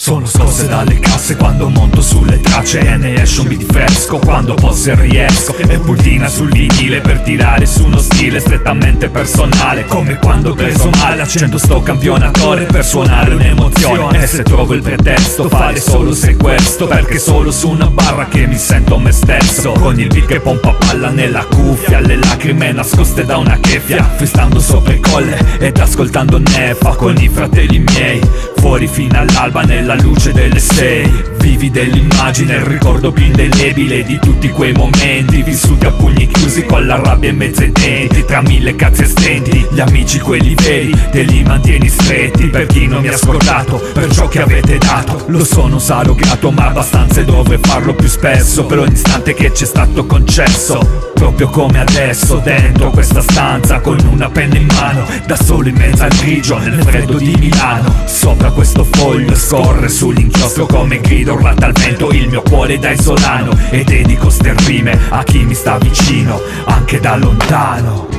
Sono scosse dalle casse quando monto sulle tracce e ne esce un beat fresco quando posso e riesco. E pultina sul vinile per tirare su uno stile strettamente personale, come quando preso male accendo sto campionatore per suonare un'emozione. E se trovo il pretesto fare solo se questo, perché solo su una barra che mi sento me stesso. Con il beat che pompa palla nella cuffia, le lacrime nascoste da una cheffia, freestando sopra il colle ed ascoltando Nefa con i fratelli miei. Fuori fino all'alba nella luce delle 6, vivi dell'immagine, il ricordo più indelebile di tutti quei momenti vissuti a pugni chiusi con la rabbia in mezzo ai denti. Tra mille cazzi e stenti, gli amici quelli veri te li mantieni stretti. Per chi non mi ha scordato, per ciò che avete dato, lo sono, sarò grato, ma abbastanza e dovrei farlo più spesso, per ogni istante che ci è stato concesso. Proprio come adesso, dentro questa stanza, con una penna in mano, da solo in mezzo al grigio, nel freddo di Milano. Sopra questo foglio scorre sull'inchiostro come grido urlate al vento il mio cuore da isolano. E dedico ste rime a chi mi sta vicino, anche da lontano.